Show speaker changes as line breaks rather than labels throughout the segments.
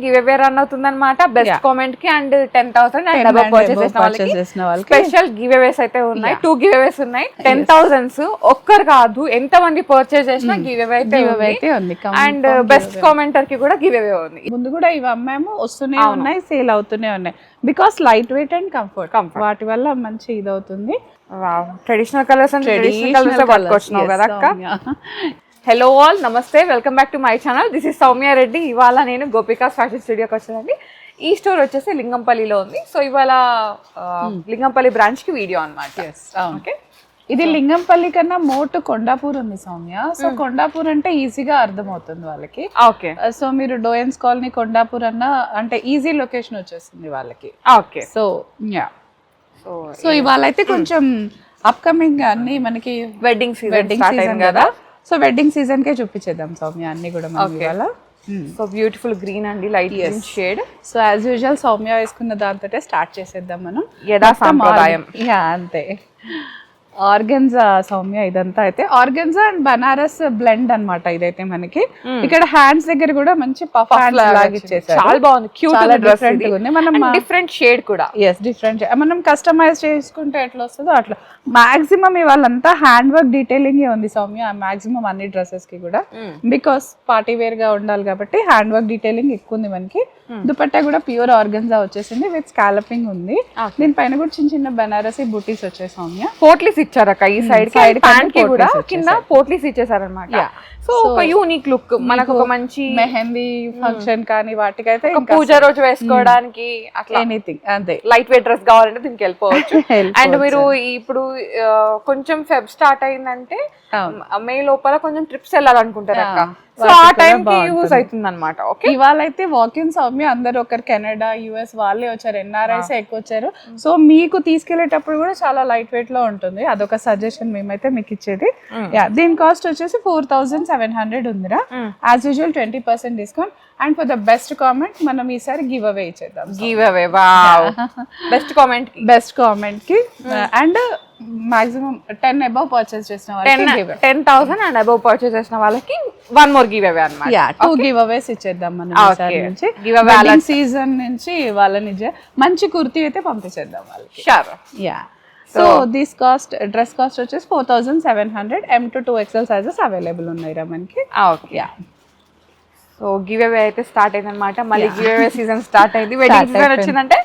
Give away run అవుతుంది అనమాట. Best comment కి అండ్ 10,000 అండ్ అబవ్ పర్చేస్ చేసిన వాళ్ళకి స్పెషల్ గివ్ అవేస్ అయితే ఉన్నాయి. 2 గివ్ అవేస్ ఉన్నాయి. 10,000 ఒక్కరు కాదు, ఎంత మంది పర్చేస్ చేసినా గివ్ అవే అయితే ఉంది. అండ్ బెస్ట్ కామెంటర్ కి కూడా గివ్ అవే ఉంది.
ముందు కూడా ఇవి అమ్మాము, వస్తూనే ఉన్నాయి, సేల్ అవుతూనే ఉన్నాయి. Because light weight and comfort, వాటి వల్ల మంచి ఇది అవుతుంది.
Traditional colours and traditional colours పట్టుకొచ్చినావు కదా అక్క. హలో ఆల్, నమస్తే, welcome back to my channel. This is Soumya Reddy. ఇవాళ నేను గోపికాస్ ఫ్యాషన్ స్టూడియోకి వచ్చానండి. ఈ స్టోర్ వచ్చేసి లింగంపల్లిలో ఉంది. సో ఇవాళ లింగంపల్లి బ్రాంచ్ కి వీడియో అనమాట.
ఓకే, ఇది లింగంపల్లి కన్నా మోటు కొండాపూర్ ఉంది సౌమ్య. సో కొండాపూర్ అంటే ఈజీగా అర్థమవుతుంది వాళ్ళకి.
ఓకే,
సో మీరు డోయన్స్ కాలనీ కొండాపూర్ అన్న అంటే ఈజీ లొకేషన్ వచ్చేస్తుంది వాళ్ళకి.
ఓకే,
సో యా, సో ఇవాళ అయితే కొంచెం అప్కమింగ్ అన్ని మనకి
వెడ్డింగ్ సీజన్
కదా, సో వెడ్డింగ్ సీజన్ కే చూపించేద్దాం సౌమ్య అన్ని కూడా మనం ఇవాళ.
సో బ్యూటిఫుల్ గ్రీన్ అండి, light green shade.
So as usual Soumya వేసుకున్న దాంతో స్టార్ట్ చేసేద్దాం మనం.
యథా సాంప్రదాయం.
యా అంతే. ఆర్గెన్జా సౌమ్య ఇదంతా అయితే ఆర్గెన్జా అండ్ బనారస్ బ్లెండ్ అన్నమాట. ఇదైతే మనకి ఇక్కడ హ్యాండ్స్ దగ్గర కూడా మంచి పఫ్ హ్యాండ్స్ లాగా ఇచ్చేసారు.
చాలా బాగుంది, క్యూట్,
డిఫరెంట్ గా ఉంది. మనం
డిఫరెంట్ షేడ్ కూడా,
ఎస్ డిఫరెంట్, మనం కస్టమైజ్ చేసుకుంటే ఎట్లా వస్తుందో అట్లా. మాక్సిమం ఇవాళంతా హ్యాండ్ వర్క్ డీటెయిలింగ్ ఉంది సౌమ్య, మాక్సిమం అన్ని డ్రెస్సెస్ కి కూడా. బికాస్ పార్టీ వేర్ గా ఉండాలి కాబట్టి హ్యాండ్ వర్క్ డీటెయిలింగ్ ఎక్కువ ఉంది మనకి. దుపట్టా కూడా ప్యూర్ ఆర్గన్జా వచ్చేసింది విత్ స్కాలపింగ్ ఉంది. దీనిపైన కూడా చిన్న చిన్న బనారసి బూటీస్ వచ్చాయి సౌమ్య.
పోట్లీస్ ఇచ్చారక్క ఈ సైడ్ ప్యాంట్ కి కూడా కింద పోట్లీస్ ఇచ్చేసారనమాట. సో ఒక యూనిక్ లుక్, మనకు ఒక మంచి
మెహందీ ఫంక్షన్ కానీ వాటికైతే
పూజ రోజు వేసుకోవడానికి అట్లా
ఎనీథింగ్ అంతే.
లైట్ వెయిట్ డ్రెస్ కావాలంటే దీనికి వెళ్ళిపోవచ్చు. అండ్ మీరు ఇప్పుడు కొంచెం ఫెబ్ స్టార్ట్ అయిందంటే మే లోపల కొంచెం ట్రిప్స్ వెళ్ళాలనుకుంటారు అక్క, సో ఆ టైం కి యూజ్ అవుతుంది అనమాట. ఓకే,
ఇవాళ అయితే వాకింగ్ సౌమ్య అందరు ఒకరు కెనడా యుఎస్ వాళ్ళే వచ్చారు, ఎన్ఆర్ఐస్ ఎక్కువ వచ్చారు. సో మీకు తీసుకెళ్లేటప్పుడు కూడా చాలా లైట్ వెయిట్ లో ఉంటుంది. అదొక సజెషన్ మేమైతే మీకు ఇచ్చేది. దీని కాస్ట్ వచ్చేసి 4,700 ఉందిరా. As usual 20% discount. And for the best comment మనం ఈసారి గివ్ అవే ఇచ్చేద్దాం.
గివ్ అవే, బెస్ట్ కామెంట్ కి
అండ్ మాక్సిమం 10 అబౌవ్ పర్చేస్ చేసిన వాళ్ళకి
10,000 అండ్ అబౌవ్ పర్చేస్ చేసిన వాళ్ళకి 1 more గివ్ అవే అన్నమాట.
2 గివ్ అవేస్ ఇచ్చేద్దాం మనం ఈసారి నుంచి. వెడ్డింగ్ సీజన్ నుంచి వాళ్ళని మంచి కుర్తీ అయితే పంపించేద్దాం వాళ్ళకి.
Sure.
Yeah, so this cost, dress cost వచ్చేసి 4,700. M to 2XL sizes available ఉన్నాయి రా మనకి.
ఓకే, సో గివ్ అవే అయితే స్టార్ట్ అయింది అనమాట. మళ్ళీ గివ్ అవే సీజన్ స్టార్ట్ అయింది. వెడ్డింగ్ సీజన్ వచ్చిందంటే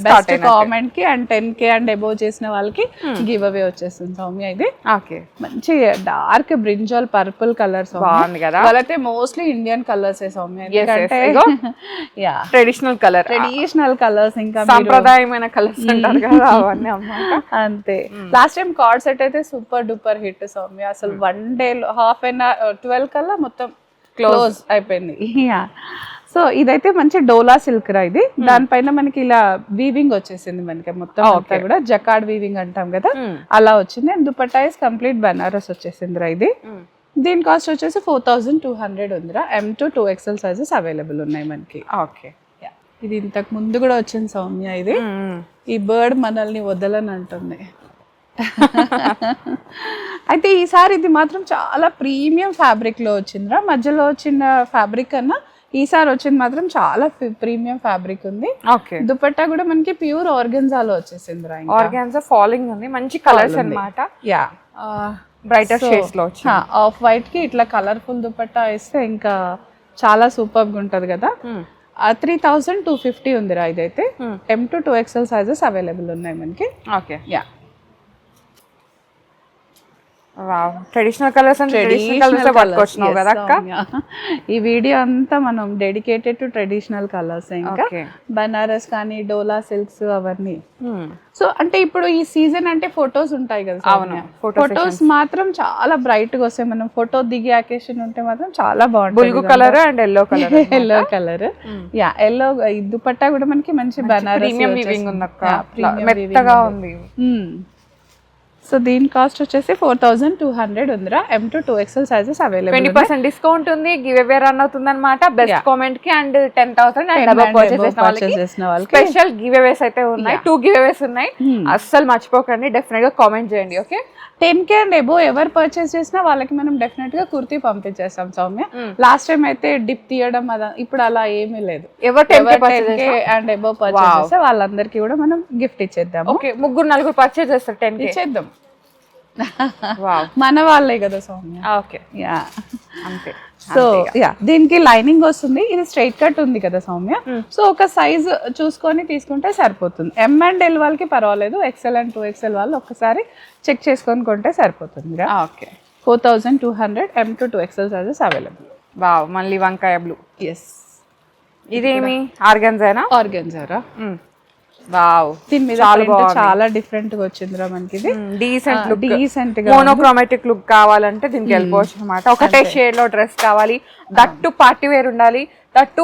బెస్ట్ కామెంట్ కి అండ్ 10K అండ్ అబోవ్ చేసిన వాళ్ళకి గివ్ అవే వచ్చేస్తుంది సౌమ్య. ఇది
ఓకే,
మంచి డార్క్ బ్రింజాల్ పర్పుల్ కలర్స్
బాగుంది కదా.
వాళ్ళైతే మోస్ట్లీ ఇండియన్ కలర్స్ సౌమ్య, ఎందుకంటే యా
ట్రెడిషనల్
కలర్స్ ఇంకా
సాంప్రదాయమైన కలర్స్ అంటారు కదా అవన్నీ అన్నమాట.
అంతే. లాస్ట్ టైం కార్డ్ సెట్ అయితే సూపర్ డూపర్ హిట్ సౌమ్య. అసలు 1 day హాఫ్ అన్ అవర్ 12 కల్లా మొత్తం క్లోజ్ అయిపోయింది. సో ఇదైతే మంచి డోలా సిల్క్ రా ఇది. దానిపైన మనకి ఇలా వీవింగ్ వచ్చేసింది మనకి మొత్తం అంతా కూడా, జకార్డ్ వీవింగ్ అంటాం కదా అలా వచ్చింది. And dupatta is complete Banaras వచ్చేసింది రా ఇది. దీని కాస్ట్ వచ్చేసి 4,200 ఉందిరా. M to 2XL sizes available ఉన్నాయి మనకి.
ఓకే,
ఇది ఇంతకు ముందు కూడా వచ్చింది సౌమ్య. ఇది ఈ బర్డ్ మనల్ని వదలని అంటుంది. అయితే ఈసారి ఇది మాత్రం చాలా ప్రీమియం ఫ్యాబ్రిక్ లో వచ్చిందిరా. మధ్యలో వచ్చిన ఫ్యాబ్రిక్ కన్నా ఈసారి వచ్చింది మాత్రం చాలా ప్రీమియం ఫ్యాబ్రిక్ ఉంది. దుపట్టా కూడా మనకి ప్యూర్ ఆర్గన్జాలో వచ్చేసింది.
ఆర్గన్జా ఫాలింగ్ ఉంది, మంచి కలర్స్ అన్నమాట.
యా,
బ్రైటర్ షేడ్స్ లో వచ్చి
ఆఫ్ వైట్ కి ఇట్లా కలర్ఫుల్ దుపట్టా వేస్తే ఇంకా చాలా సూపర్ గా ఉంటది కదా. 3,250 ఉందిరా ఇదైతే. M to 2XL sizes available ఉన్నాయి మనకి.
Okay,
ya,
traditional colours and traditional colours పట్టుకొచ్చినావు కదా అక్క.
ఈ వీడియో అంతా మనం డెడికేటెడ్ టు ట్రెడిషనల్ కలర్స్, ఇంకా బనారస్ కానీ డోలా సిల్క్స్ అవన్నీ. సో అంటే ఇప్పుడు ఈ సీజన్ అంటే ఫొటోస్ ఉంటాయి కదా, ఫొటోస్ మాత్రం చాలా బ్రైట్ గా వస్తాయి. మనం ఫోటో దిగే అకేషన్ ఉంటే మాత్రం చాలా బాగుంటుంది.
Colour and yellow
colour yeah, yellow. Dupatta కూడా మనకి మంచి బనారస్
మెత్తగా ఉంది.
సో దీని కాస్ట్ వచ్చేసి 4200 ఉందిరా. M to 2XL sizes available.
20% discount ఉంది, గివ్ అవే రన్ అవుతుంది అనమాట. బెస్ట్ కామెంట్ కి అండ్ 10,000 అండ్ అబవ్ పర్చేస్ చేసిన వాళ్ళకి స్పెషల్ గివ్ అవేస్ అయితే ఉన్నాయి. 2 గివ్ అవేస్ ఉన్నాయి, అస్సలు మర్చిపోకండి. డెఫినెట్ గా కామెంట్ చేయండి. ఓకే,
10K అండ్ ఎబో ఎవరు పర్చేస్ చేసినా వాళ్ళకి మనం డెఫినెట్ గా కుర్తీ పంపించేస్తాం సౌమ్య. లాస్ట్ టైం అయితే డిప్ తీయడం ఇప్పుడు అలా ఏమీ లేదు.
ఎవరు
10K అండ్ ఎబో పర్చేస్ చేస్తే వాళ్ళందరికీ కూడా మనం గిఫ్ట్ ఇచ్చేద్దాం.
ఓకే, 3-4 పర్చేస్ చేస్తారు 10K
ఇచ్చేద్దాం. మన వాళ్ళే కదా సౌమ్య.
ఓకే,
యా
అంతే.
సో యా, దీనికి లైనింగ్ వస్తుంది. ఇది స్ట్రైట్ కట్ ఉంది కదా సౌమ్య. సో ఒక సైజ్ చూసుకొని తీసుకుంటే సరిపోతుంది. M అండ్ L వాళ్ళకి పర్వాలేదు, XL అండ్ 2XL వాళ్ళు ఒక్కసారి చెక్ చేసుకొని కొంటే సరిపోతుంది.
Okay,
4200 M to 2XL sizes available.
Wow, మళ్ళీ వంకాయ బ్లూ.
ఎస్,
ఇదేమి ఆర్గన్జానా?
ఆర్గన్జారా.
వావ్,
దీని మీద చాలా డిఫరెంట్ గా వచ్చిందిరా మనకి. ఇది
డీసెంట్ లుక్,
డీసెంట్ గా
మోనోక్రోమాటిక్ లుక్ కావాలంటే దీనికి వెళ్ళిపోవచ్చు అనమాట. ఒకటే షేడ్ లో డ్రెస్ కావాలి, దట్టు పార్టీ వేర్ ఉండాలి, దట్టు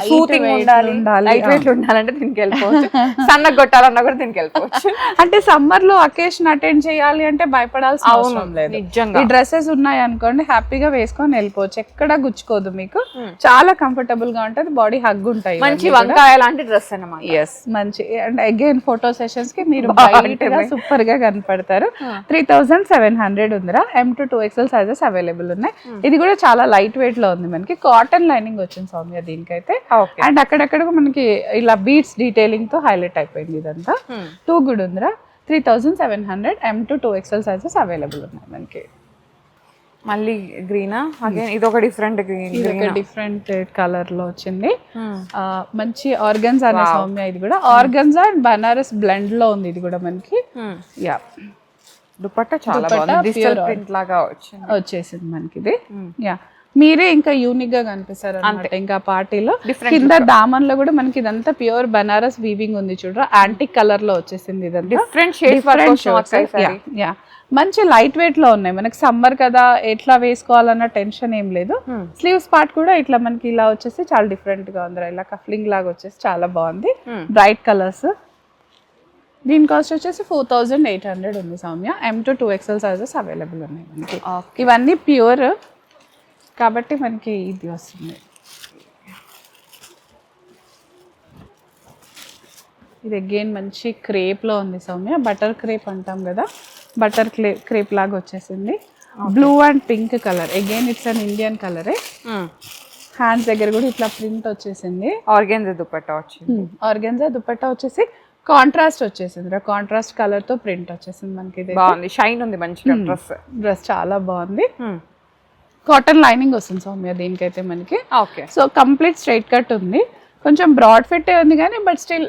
సూతింగ్ ఉండాలి, లైట్ వెయిట్ ఉండాలంటే దీనికి వెళ్ళిపోవచ్చు. సన్నగా కొట్టాలన్నా కూడా దీనికి వెళ్ళిపోవచ్చు.
అంటే సమ్మర్ లో అకేషన్ అటెండ్ చేయాలి అంటే భయపడాల్సిన అవసరం లేదు.
నిజంగా
ఈ డ్రెస్సెస్ ఉన్నాయి అనుకోండి, హ్యాపీగా వేసుకొని వెళ్ళిపోవచ్చు. ఎక్కడ గుచ్చుకోదు, మీకు చాలా కంఫర్టబుల్ గా ఉంటది. బాడీ హగ్ ఉంటాయి,
మంచి వంకాయ లాంటి డ్రెస్ అన్నమాట.
ఎస్, మంచి. అండ్ అగైన్ ఫోటో సెషన్స్ కి మీరు సూపర్ గా కనపడతారు. 3700 ఉందిరా. M to 2XL sizes available ఉన్నాయి. ఇది కూడా చాలా లైట్ వెయిట్ లో ఉంది మనకి. కాటన్ లైనింగ్ వచ్చింది సౌమ్య దీనికైతే. అండ్ అక్కడక్కడ మనకి ఇలా బీట్స్ డీటెయిలింగ్ తో హైలైట్ అయిపోయింది. ఇదంతా 2 గుడ్ ఉందిరా. 3700 M to 2XL sizes available ఉన్నాయి మనకి.
మళ్ళీ గ్రీనా? అగైన్ ఇది ఒక డిఫరెంట్ గ్రీన్,
ఇది ఒక డిఫరెంట్ కలర్ లో వచ్చింది. మంచి ఆర్గన్జా అనే సౌమ్య. ఇది కూడా ఆర్గన్జా అండ్ బనారస్ బ్లెండ్ లో ఉంది. ఇది కూడా మనకి యా,
దుపట్టా చాలా బాగుంది, డిజిటల్ ప్రింట్ లాగా
వచ్చేసింది మనకి ఇది. యా, మీరే ఇంకా యూనిక్ గా కనిపిస్తారు అనమాట. ఇంకా పార్టీలో కింద దామన్ లో కూడా మనకి ఇదంతా ప్యూర్ బనారస్ వీవింగ్ ఉంది చూడరా. యాంటిక్ కలర్ లో వచ్చేసింది. ఇదంతా
డిఫరెంట్ షేడ్స్.
యా, మంచి లైట్ వెయిట్ లో ఉన్నాయి. మనకి సమ్మర్ కదా, ఎట్లా వేసుకోవాలన్న టెన్షన్ ఏం లేదు. స్లీవ్స్ పార్ట్ కూడా ఇట్లా మనకి ఇలా వచ్చేసి చాలా డిఫరెంట్ గా ఉంది. ఇలా కఫ్లింగ్ లాగా వచ్చేసి చాలా బాగుంది. Bright colours. దీని కాస్ట్ వచ్చేసి 4800 ఉంది Soumya. M to 2XL sizes available ఉన్నాయి మనకి. ఇవన్నీ ప్యూర్ కాబట్టి మనకి ఇది వస్తుంది. ఇది అగైన్ మంచి క్రేప్ లో ఉంది సౌమ్య. బటర్ క్రేప్ అంటాం కదా, బటర్ క్రేప్ లాగా వచ్చేసింది. Blue and pink colour. Again it's an Indian కలరే. హ్యాండ్స్ దగ్గర కూడా ఇట్లా ప్రింట్ వచ్చేసింది.
ఆర్గెన్జా దుపట్టా వచ్చింది.
ఆర్గెన్జా దుపట్టా వచ్చేసి కాంట్రాస్ట్ వచ్చేసింది. కాంట్రాస్ట్ కలర్ తో ప్రింట్ వచ్చేసింది మనకి.
బాగుంది, షైన్ ఉంది మంచిగా.
డ్రెస్ చాలా బాగుంది. కాటన్ లైనింగ్ వస్తుంది సౌమ్య దీనికైతే మనకి.
Okay,
so complete straight cut ఉంది. కొంచెం బ్రాడ్ ఫిట్ ఉంది కానీ బట్ స్టిల్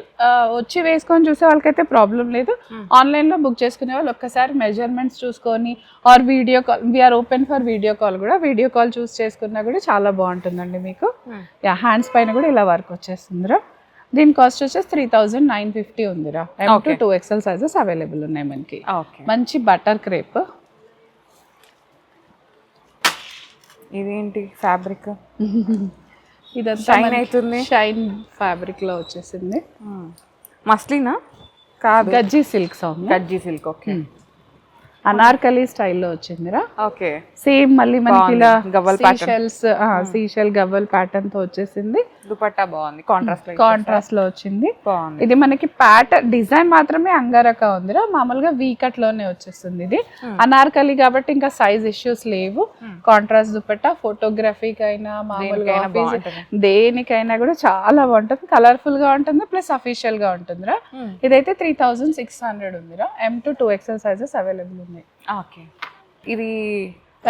వచ్చి వేసుకొని చూసే వాళ్ళకైతే ప్రాబ్లం లేదు. ఆన్లైన్ లో బుక్ చేసుకునే వాళ్ళు ఒక్కసారి మెజర్మెంట్స్ చూసుకొని or video call, we're open for video call కూడా. వీడియో కాల్ చూస్ చేసుకున్నా కూడా చాలా బాగుంటుందండి మీకు. యా, హ్యాండ్స్ పైన కూడా ఇలా వర్క్ వచ్చేస్తుందిరా. దీని కాస్ట్ వచ్చేసి 3950 ఉందిరా. M to 2XL sizes available ఉన్నాయి మనకి. మంచి బటర్ క్రేప్.
ఇదేంటి ఫ్యాబ్రిక్?
ఇదంతా
షైన్ అవుతుంది.
షైన్ ఫ్యాబ్రిక్ లో వచ్చేసింది.
మస్లినా కాదు,
గజ్జి సిల్క్ సౌమ్య.
గజ్జి సిల్క్. ఓకే,
అనార్కలి స్టైల్లో వచ్చిందిరా.
ఓకే,
సేమ్ మళ్ళీ మనకి ఇలా
గవ్వల్
సీషెల్ గవ్వల్ ప్యాటర్న్ తో వచ్చేసింది.
దుపట్టా బాగుంది,
కాంట్రాస్ట్ లో వచ్చింది. ఇది మనకి ప్యాటర్న్ డిజైన్ మాత్రమే అంగారక ఉందిరా. మామూలుగా వీ కట్ లోనే వచ్చేస్తుంది. ఇది అనార్కలి కాబట్టి ఇంకా సైజ్ ఇష్యూస్ లేవు. కాంట్రాస్ట్ దుపట్టా ఫోటోగ్రఫీకి అయినా మామూలుగా దేనికైనా కూడా చాలా బాగుంటుంది. కలర్ఫుల్ గా ఉంటుంది, ప్లస్ అఫీషియల్ గా ఉంటుందిరా. ఇదైతే 3600 ఉందిరా. M to 2XL sizes available ఉంది.
ఓకే, ఇది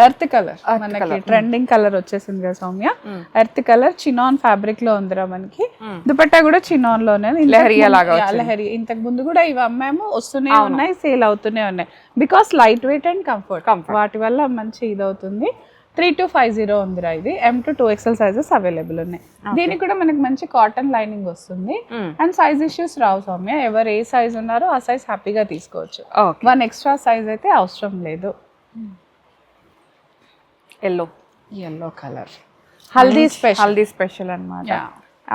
ఎర్త్ కలర్ మనకి ట్రెండింగ్ కలర్ వచ్చేసింది కదా Soumya. Earth colour chinon fabric లో ఉందిరా మనకి. దుపట్టా కూడా చినాన్ లోనే లహరి. ఇంతకు ముందు కూడా ఇవి అమ్మాము, వస్తూనే ఉన్నాయి, సేల్ అవుతూనే ఉన్నాయి. Because light weight and comfort, వాటి వల్ల మంచి ఇది అవుతుంది. 3250 ఉందిరా. ఇది M to 2XL sizes available ఉన్నాయి. దీనికి కూడా మనకి మంచి కాటన్ లైనింగ్ వస్తుంది. అండ్ సైజ్ ఇష్యూస్ రావు సౌమ్య. ఎవరు ఏ సైజ్ ఉన్నారో ఆ సైజ్ హ్యాపీగా తీసుకోవచ్చు. 1 ఎక్స్ట్రా సైజ్ అయితే అవసరం లేదు. ఎల్లో కలర్
హల్దీ స్పెషల్ అన్నమాట.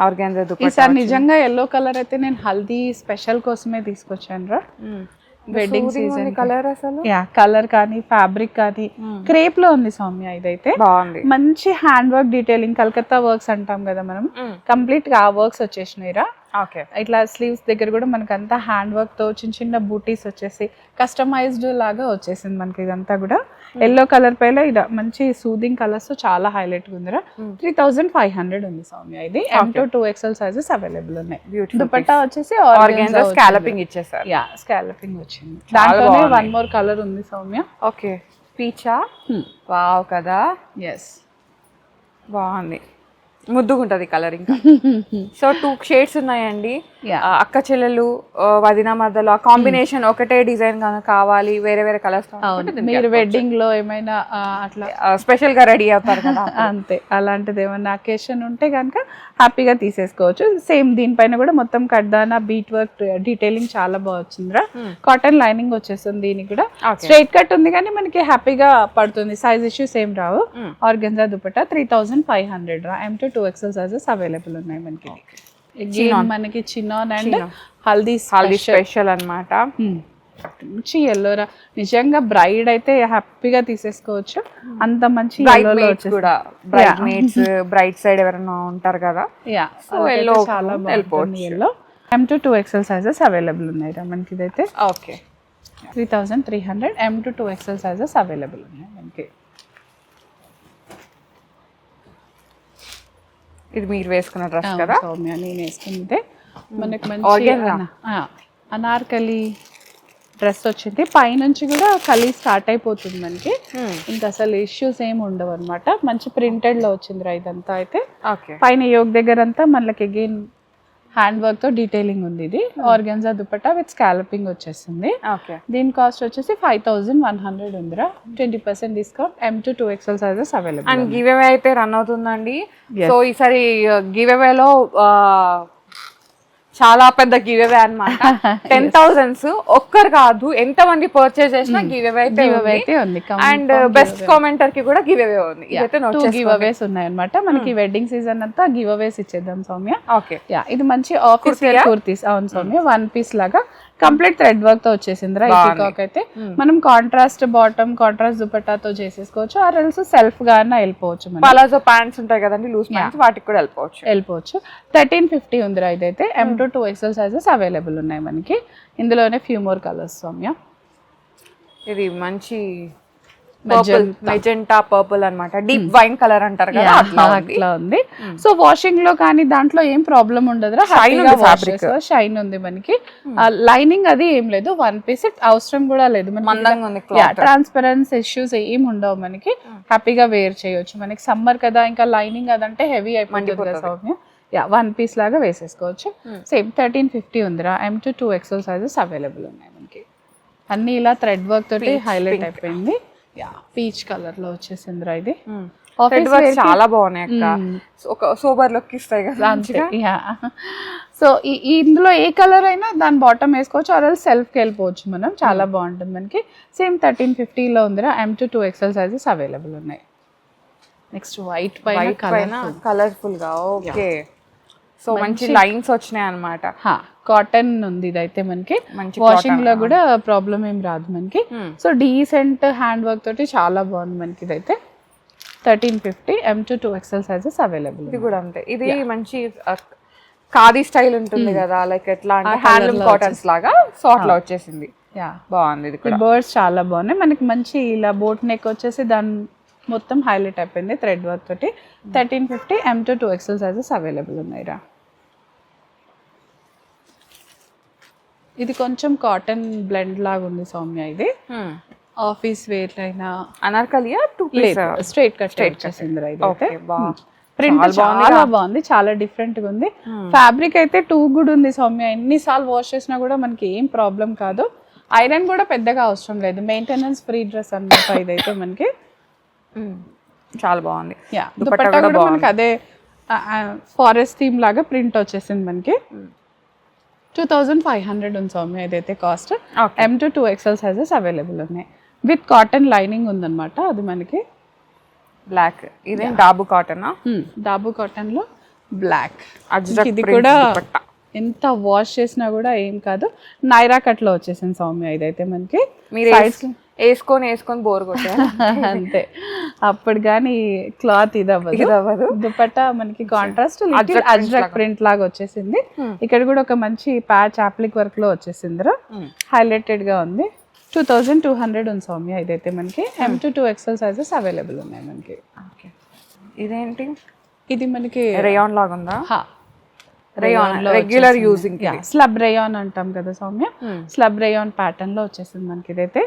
ఆర్గాన్జా దుపట్టా.
ఈసారి నిజంగా ఎల్లో కలర్ అయితే నేను హల్దీ స్పెషల్ కోసమే తీసుకొచ్చాను రా. వెడ్డింగ్ సీజన్
కలర్ అసలు
యా కలర్ కానీ ఫ్యాబ్రిక్ కానీ క్రేప్ లో ఉంది సౌమ్య ఇదైతే
బాగుంది.
మంచి hand work detailing Calcutta works అంటాం కదా మనం, కంప్లీట్ గా ఆ వర్క్స్ వచ్చేసినాయిరా.
ఓకే,
ఇట్లా స్లీవ్స్ దగ్గర కూడా మనకి అంతా హ్యాండ్ వర్క్ తో చిన్న చిన్న బూటీస్ వచ్చేసి కస్టమైజ్డ్ లాగా వచ్చేసింది మనకి. ఇదంతా కూడా ఎల్లో కలర్ పైన ఇలా మంచి సూదింగ్ కలర్స్ తో చాలా హైలైట్ గా ఉందిరా. 3500 ఉంది సౌమ్య ఇది. M2 2XL సైజెస్ అవైలబుల్ ఉన్నాయి. దుపట్టా వచ్చేసి
ఆర్గాన్జా స్కాలపింగ్ ఇచ్చేసారు.
యా స్కాలపింగ్ వచ్చింది. దాంట్లోనే వన్ మోర్ కలర్ ఉంది సౌమ్య.
ఓకే, పీచా. వావ్ కదా,
ఎస్
బాగుంది, ముద్దుగుంటది కలర్ ఇంకా. సో 2 షేడ్స్ ఉన్నాయండి. అక్క చెల్లెలు వదిన మధ్యలో కాంబినేషన్ ఒకటే డిజైన్ కావాలి, వేరే వేరే కలర్స్
మీరు వెడ్డింగ్ లో ఏమైనా అట్లా
స్పెషల్ గా రెడీ అవుతారు కదా,
అంతే అలాంటిది ఏమైనా అకేషన్ ఉంటే కనుక హ్యాపీగా తీసేసుకోవచ్చు. సేమ్ దీనిపైన కూడా మొత్తం కడ్దానా బీట్ వర్క్ డీటెయిలింగ్ చాలా బాగా వచ్చిందిరా. కాటన్ లైనింగ్ వచ్చేస్తుంది దీనికి కూడా. స్ట్రైట్ కట్ ఉంది కానీ మనకి హ్యాపీగా పడుతుంది, సైజ్ ఇష్యూస్ ఏం రావు. ఆర్గెన్జా దుపట్టా 3500 రా. M2 2XL సైజెస్ అవైలబుల్ ఉన్నాయి మనకి. మనకి చిన్నాన్ అండ్ హల్దీ
స్పెషల్ అన్నమాట.
మంచి ఎల్లోరా, నిజంగా బ్రైడ్ అయితే హ్యాపీగా తీసేసుకోవచ్చు. అంత మంచి
కూడా బ్రైడ్ మేడ్స్ బ్రైడ్ సైడ్ ఎవరైనా ఉంటారు కదా,
ఎల్లో చాలా బాగుంటుంది. Yellow M2 2XL sizes available ఉన్నాయి రా మనకి ఇదైతే.
Okay,
3300 M2 2XL sizes available ఉన్నాయి మనకి.
ఇది మీరు వేసుకున్న డ్రెస్ కదా
సౌమ్య, నేను వేసుకుంటే మనకి మంచి అనార్కలి డ్రెస్ వచ్చింది. పైనుంచి కూడా కలీ స్టార్ట్ అయిపోతుంది మనకి. ఇంకా అసలు ఇష్యూస్ ఏమి ఉండవు అనమాట. మంచి ప్రింటెడ్ లో వచ్చింది ఇదంతా అయితే. పైన యోగ్ దగ్గర అంతా మనకి అగైన్ హ్యాండ్ వర్క్ తో డీటెయిలింగ్ ఉంది. ఇది ఆర్గాన్జా దుపట్టా విత్ స్కాలపింగ్ వచ్చేసింది. దీని కాస్ట్ వచ్చేసి 5100 ఉందిరా. 20% discount. M2 2XL sizes available.
And give away అయితే రన్ అవుతుందండి. సో ఈసారి గివ్ అవేలో చాలా పెద్ద గివ్ అవే అనమాట. 10,000 ఒక్కరు కాదు, ఎంత మంది పర్చేస్ చేసినా గివ్ అవే అయితే ఉంది. అండ్ బెస్ట్ కామెంటర్ కి కూడా గివ్ అవే ఉంది.
గివ్ అవేస్ ఉన్నాయి అనమాట మనకి. వెడ్డింగ్ సీజన్ అంతా గివ్ అవేస్ ఇచ్చేద్దాం సౌమ్య.
ఓకే,
ఇది మంచి ఆఫీస్ వేర్ కుర్తీస్. అవును సౌమ్య, 1 పీస్ లాగా కంప్లీట్ థ్రెడ్ వర్క్ తో వచ్చేసింది రా. అయితే మనం కాంట్రాస్ట్ బాటమ్ కాంట్రాస్ట్ దుపట్టాతో చేసేసుకోవచ్చు, ఆర్ ఎల్స్ సెల్ఫ్ గా వెళ్ళిపోవచ్చు.
పలాజో ప్యాంట్స్ ఉంటాయి కదండి, లూజ్ ప్యాంట్స్, వాటికి కూడా వెళ్ళిపోవచ్చు.
1350 ఉందిరా ఇదైతే. M2 2XL సైజెస్ అవైలబుల్ ఉన్నాయి మనకి. ఇందులోనే ఫ్యూ మోర్ కలర్స్ సౌమ్య.
ఇది మంచి మెజెంటా పర్పుల్ అన్నమాట, డీప్ వైన్ కలర్ అంటారు కదా,
అట్లా ఉంది. సో వాషింగ్ లో కానీ దాంట్లో ఏం ప్రాబ్లం ఉండదు. షైన్ ఉంది మనకి. లైనింగ్ అది ఏం లేదు, 1 పీస్ అవసరం కూడా లేదు. ట్రాన్స్పరెన్స్ ఇష్యూస్ ఏం ఉండవు మనకి. హ్యాపీగా వేర్ చేయొచ్చు. మనకి సమ్మర్ కదా, ఇంకా లైనింగ్ అదంటే హెవీ అయిపోతుంది సౌమ్య. 1 పీస్ లాగా వేసేసుకోవచ్చు. సేమ్ 1350 ఉందిరా. M2 2XL సైజెస్ అవైలబుల్ ఉన్నాయి మనకి. అన్ని ఇలా థ్రెడ్ వర్క్ తోటి హైలైట్ అయిపోయింది. పీచ్ కలర్ లో వచ్చేసిందిరా ఇది.
చాలా బాగున్నాయి అక్క, సోబర్ లుక్ ఇస్తాయి కదా.
సో ఇందులో ఏ కలర్ అయినా దాని బాటమ్ వేసుకోవచ్చు, ఆర్ సెల్ఫ్ కి వెళ్ళిపోవచ్చు మనం. చాలా బాగుంటుంది మనకి. సేమ్ 1350 లో ఉందిరా. M2 2XL సైజెస్ అవైలబుల్ ఉన్నాయి. నెక్స్ట్ వైట్ పైన
కలర్ఫుల్ గా. ఓకే, సో మంచి లైన్స్ వచ్చినాయి అన్నమాట.
కాటన్ ఉంది ఇదైతే మనకి. వాషింగ్ లో కూడా ప్రాబ్లం ఏం రాదు మనకి. సో డీసెంట్ హ్యాండ్ వర్క్ తోటి చాలా బాగుంది మనకి ఇదైతే. 1350 M2 2XL సైజెస్ అవైలబుల్.
ఇది కూడా అంతే. ఇది మంచి ఖాదీ స్టైల్ ఉంటుంది కదా, లైక్ ఎట్లా అంటే హ్యాండ్లూమ్ కాటన్స్ లాగా సార్ట్ లో వచ్చేసింది. బాగుంది. ఇది కూడా
బర్డ్స్ చాలా బాగున్నాయి మనకి. మంచి ఇలా బోట్ నెక్ వచ్చేసి దాని మొత్తం హైలైట్ అయిపోయింది థ్రెడ్ వర్క్ తోటి. 1350 M2 2XL సైజెస్ అవైలబుల్ ఉన్నాయి రా. ఇది కొంచెం కాటన్ బ్లెండ్ లాగా ఉంది సౌమ్య. ఇది ఆఫీస్ వేర్ అయినా
అనార్కలియా
స్ట్రైట్ కట్ వచ్చేసింది రా. ఇది ప్రింట్ చాలా బాగుంది, చాలా డిఫరెంట్ గా ఉంది. ఫ్యాబ్రిక్ అయితే టూ గుడ్ ఉంది సౌమ్య. ఎన్నిసార్లు వాష్ చేసినా కూడా మనకి ఏం ప్రాబ్లం కాదు. ఐరన్ కూడా పెద్దగా అవసరం లేదు. మెయింటెనెన్స్ ఫ్రీ డ్రెస్ అన్నమాట ఇదైతే మనకి.
చాలా బాగుంది.
దుపట్టా కూడా మనకి అదే ఫారెస్ట్ థీమ్ లాగా ప్రింట్ వచ్చేసింది మనకి. 2500 ఉంది సౌమ్య ఇదైతే cost. M2 2XL sizes available ఉన్నాయి. విత్ కాటన్ లైనింగ్ ఉందన్నమాట. అది మనకి
బ్లాక్. ఇది డాబు కాటన్.
డాబు కాటన్ లో బ్లాక్. ఇది కూడా ఎంత వాష్ చేసినా కూడా ఏం కాదు. నైరా కట్లో వచ్చేసింది సౌమ్య ఇదైతే మనకి.
మీరు వేసుకొని బోర్ కొట్టారు
అంతే. అప్పుడు కానీ క్లాత్ ఇది అవ్వదు. దుపట్టా మనకి కాంట్రాస్ట్ అజ్రక్ ప్రింట్ లాగా వచ్చేసింది. ఇక్కడ కూడా ఒక మంచి ప్యాచ్ అప్లిక్ వర్క్ లో వచ్చేసింది, హైలైటెడ్ గా ఉంది. 2200 ఉంది సౌమ్య ఇదైతే మనకి. M to 2XL sizes available ఉన్నాయి మనకి.
ఇదేంటి?
ఇది మనకి
రేయాన్ లాగా ఉందా? Rayon regular using,
slub rayon అంటాం కదా సౌమ్య, స్లబ్ రేయాన్ ప్యాటర్న్ లో వచ్చేసింది మనకి ఇదైతే.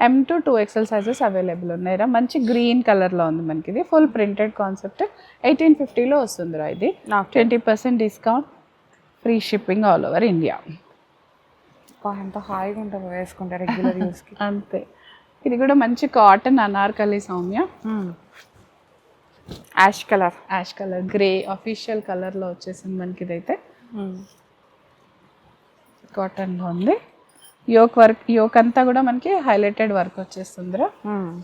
M to 2XL sizes available ఉన్నాయి. మంచి గ్రీన్ కలర్ లో ఉంది మనకి. ఇది ఫుల్ ప్రింటెడ్ కాన్సెప్ట్. 1850 లో వస్తుందిరా ఇది. 20% discount, free shipping all over India.
ఎంత హాయిగా ఉంటుంది వేసుకుంటే రెగ్యులర్ యూస్ కి.
అంతే. ఇది కూడా మంచి cotton Anarkali Soumya.
Ash colour
grey official colour లో వచ్చేసింది మనకి ఇదైతే. కాటన్ లో ఉంది. యోక్ అంతా కూడా మనకి హైలైటెడ్ వర్క్ వచ్చేస్తుందిరా.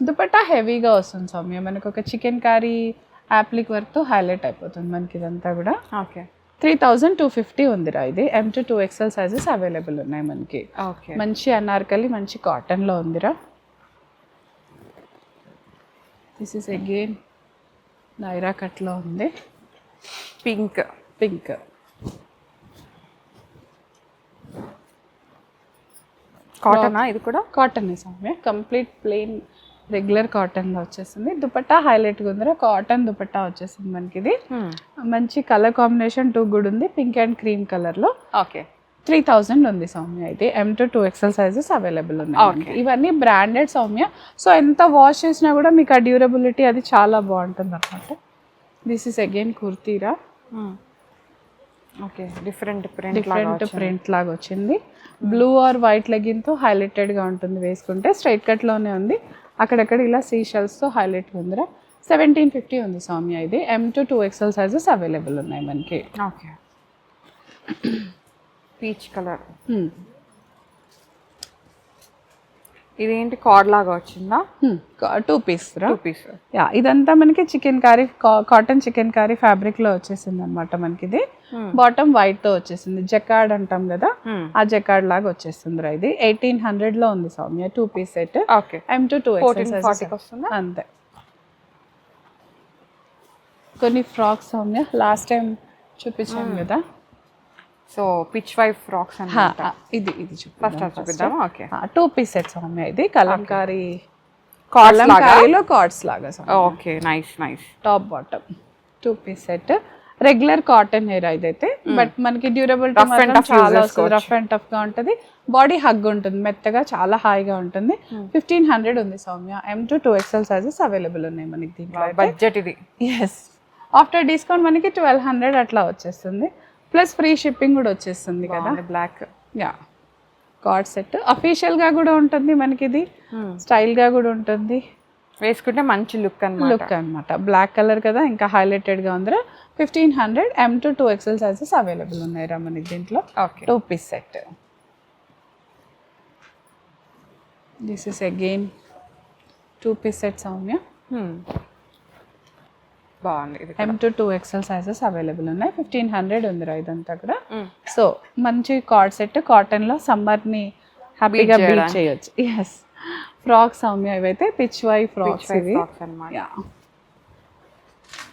దుపట్టా హెవీగా వస్తుంది సౌమ్య. మనకి ఒక చికెన్ కర్రీ యాప్లిక్ వర్క్ తో హైలైట్ అయిపోతుంది మనకి ఇదంతా కూడా. 3250 ఉందిరా ఇది. M to 2XL sizes available ఉన్నాయి మనకి. మంచి అనార్కలి, మంచి కాటన్ లో ఉందిరా. This is again Naira cut లో ఉంది.
Pink cotton. ఇది కూడా
cotton Soumya. Complete plain regular cotton లో వచ్చేసింది. దుపట్టా హైలైట్ గా ఉందిరా. కాటన్ దుపట్టా వచ్చేసింది మనకి ఇది. మంచి కలర్ కాంబినేషన్ టూ గుడ్ ఉంది, పింక్ అండ్ క్రీమ్ కలర్ లో. 3000 ఉంది సౌమ్య అయితే. M to 2XL sizes available ఉన్నాయి. ఇవన్నీ బ్రాండెడ్ సౌమ్య. సో ఎంత వాష్ చేసినా కూడా మీకు ఆ డ్యూరబిలిటీ అది చాలా బాగుంటుంది అనమాట. దిస్ ఇస్ అగైన్ కుర్తీరా.
డిఫరెంట్
ప్రింట్ లాగా వచ్చింది. బ్లూ ఆర్ వైట్ లెగిన్ తో హైలైటెడ్ గా ఉంటుంది వేసుకుంటే. స్ట్రైట్ కట్ లోనే ఉంది. అక్కడక్కడ ఇలా సీషెల్స్ తో హైలైట్ ఉందిరా. 1750 ఉంది సౌమ్య ఇది. M to 2XL sizes available ఉన్నాయి మనకి.
Peach colour. ఇదేంటి కార్డ్ లాగా వచ్చిందా?
2 పీస్. యా, ఇదంతా మనకి chicken curry, cotton chicken curry fabric లో వచ్చేసింది అనమాట మనకి ఇది. బాటమ్ వైట్ తో వచ్చేసింది. జకార్డ్ అంటాం కదా, ఆ జకార్డ్ లాగా వచ్చేస్తుంది ఇది. 1800 లో ఉంది Soumya. 2 piece set. M to 2XL అంతే. కొన్ని ఫ్రాక్స్ సౌమ్య లాస్ట్ టైం చూపించాను కదా.
సో పిచ్ వైఫ్ ఫ్రాక్స్ అన్నమాట.
ఇది
ఫస్ట్ చూపిద్దామా?
2 పీస్ సెట్ సౌమ్య ఇది. కలంకారీలో కార్డ్స్ లాగా.
Nice.
Top bottom 2 piece set. Regular cotton hair ఇదైతే. బట్ మనకి డ్యూరబిలిటీ చాలా రఫ్ అండ్ టఫ్ గా ఉంటుంది. బాడీ హగ్ ఉంటుంది, మెత్తగా చాలా హాయిగా ఉంటుంది. 1500 ఉంది Soumya. M to 2XL sizes available ఉన్నాయి మనకి దీంట్లో.
బడ్జెట్ ఇది.
ఎస్. ఆఫ్టర్ డిస్కౌంట్ మనకి 1200 అట్లా వచ్చేస్తుంది. ప్లస్ ఫ్రీ షిప్పింగ్ కూడా వచ్చేస్తుంది కదా.
Black.
Yeah, cord set official గా కూడా ఉంటుంది మనకి ఇది. స్టైల్ గా కూడా ఉంటుంది,
వేసుకుంటే మంచి లుక్
అన్నమాట. బ్లాక్ కలర్ కదా, ఇంకా హైలైటెడ్ గా ఉందిరా. 1500. M to 2XL sizes available ఉన్నాయి రా మనకి దీంట్లో. 2 piece set. This is again 2 piece set Soumya.
బాగుంది.
M to 2XL sizes available ఉన్నాయి. 1500 ఉందిరా ఇదంతా కూడా. సో మంచి కార్డ్ సెట్. కాటన్ లో సమ్మర్ ని హ్యాపీగా బీట్ చేయొచ్చు. ఎస్. ఫ్రాక్స్ సౌమ్య ఇవైతే పిచ్ వై ఫ్రాక్స్ ఇవి.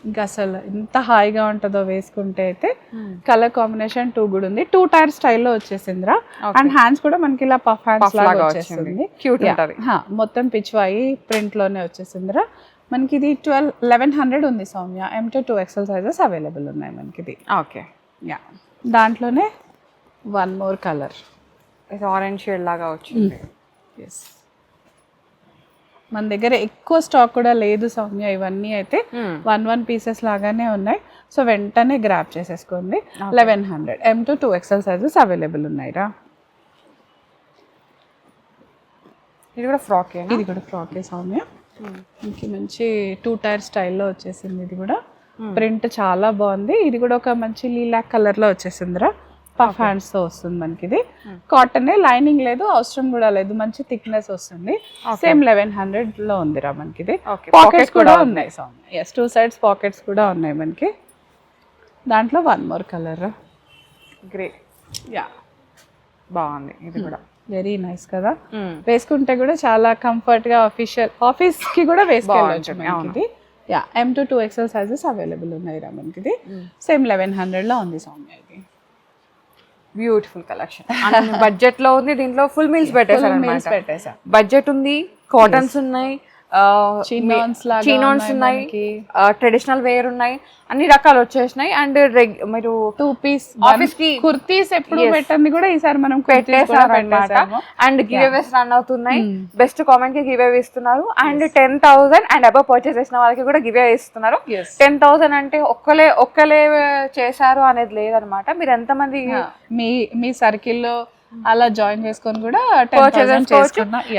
ఇంకా అసలు ఎంత హాయిగా ఉంటుందో వేసుకుంటే అయితే. కలర్ కాంబినేషన్ 2 గుడ్ ఉంది. 2 టైర్ స్టైల్లో వచ్చేసిందిరా. అండ్ హ్యాండ్స్ కూడా మనకి ఇలా పఫ్ హ్యాండ్స్ లాగా వచ్చేసింది. మొత్తం పిచ్ వై ప్రింట్ లోనే వచ్చేసిందిరా మనకి ఇది. 1100 ఉంది Soumya. M to 2XL sizes available ఉన్నాయి మనకి ఇది. యా, దాంట్లోనే one more colour.
Orange shade లాగా వచ్చింది.
ఎస్. మన దగ్గర ఎక్కువ స్టాక్ కూడా లేదు సౌమ్య. ఇవన్నీ అయితే 1 పీసెస్ లాగానే ఉన్నాయి. సో వెంటనే గ్రాప్ చేసేసుకోండి. 1100. M to 2XL sizes available ఉన్నాయిరా.
ఇది కూడా ఫ్రాకే.
ఇది కూడా ఫ్రాకే సౌమ్య. ఇంక మంచి 2 టైర్ స్టైల్లో వచ్చేసింది. ఇది కూడా ప్రింట్ చాలా బాగుంది. ఇది కూడా ఒక మంచి లీలాక్ కలర్ లో వచ్చేసిందిరా. పఫ్ హ్యాండ్స్ తో వస్తుంది మనకి ఇది. కాటన్, లైనింగ్ లేదు, అవసరం కూడా లేదు. మంచి థిక్నెస్ వస్తుంది. సేమ్ 1100 లో ఉందిరా మనకి ఇది. పాకెట్స్ కూడా ఉన్నాయి సౌమ్య. ఎస్, 2 సైడ్స్ పాకెట్స్ కూడా ఉన్నాయి మనకి. దాంట్లో one more colour
grey.
Yeah
బాగుంది ఇది కూడా.
వెరీ నైస్ కదా, వేసుకుంటే కూడా చాలా కంఫర్ట్ గా ఆఫీస్ కి కూడా వేసుకోవచ్చు మనకి ఇది. Yeah M to 2XL sizes available ఉన్నాయి రా మనకి ఇది. సేమ్ 1100 లో ఉంది సౌమ్య ఇది.
Beautiful collection. బడ్జెట్ లో ఉంది, దీంట్లో ఫుల్ మీల్స్ పెట్టేసారు.
పెట్టేసా,
బడ్జెట్ ఉంది, కాటన్స్ ఉన్నాయి,
చినాన్స్
ఉన్నాయి, ట్రెడిషనల్ వేర్ ఉన్నాయి, అన్ని రకాలు వచ్చేసినాయి. అండ్ మీరు
2 piece
ఆఫీస్ కి
కుర్తీస్ ఎప్పుడు పెట్టండి కూడా ఈసారి మనం
పెట్టేసారు అనమాట. అండ్ గివ్ అవేస్ రన్ అవుతున్నాయి. బెస్ట్ కామెంట్ కి గివ్ అవే ఇస్తున్నారు. అండ్ 10,000 అండ్ అబవ్ పర్చేస్ చేసిన వాళ్ళకి కూడా గివ్ అవే ఇస్తున్నారు. 10,000 అంటే ఒక్కలే చేశారు అనేది లేదనమాట. మీరు ఎంతమంది
మీ సర్కిల్లో అలా జాయిన్ చేసుకొని కూడా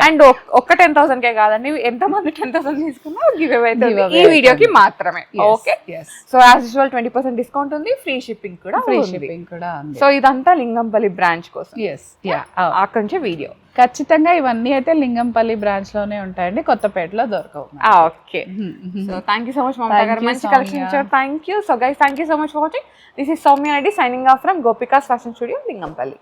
అండ్ ఒక్క 10,000 కే కాదండి, ఎంత మంది 10,000 తీసుకున్నా గివ్ అవే ఈ వీడియోకి మాత్రమే. Okay, so as usual 20% discount ఉంది, ఫ్రీ షిప్పింగ్ కూడా ఉంది. సో ఇదంతా లింగంపల్లి బ్రాంచ్ కోసం, అక్కడి నుంచి వీడియో.
ఖచ్చితంగా ఇవన్నీ అయితే లింగంపల్లి బ్రాంచ్ లోనే ఉంటాయండి, కొత్తపేటలో దొరకవు.
Okay, so thank you so much Mamata garu, మంచి కలెక్షన్ ఇచ్చారు. Thank you. So guys, thank you so much for watching. This is Soumya Reddy signing off from Gopika's fashion studio, Lingampalli.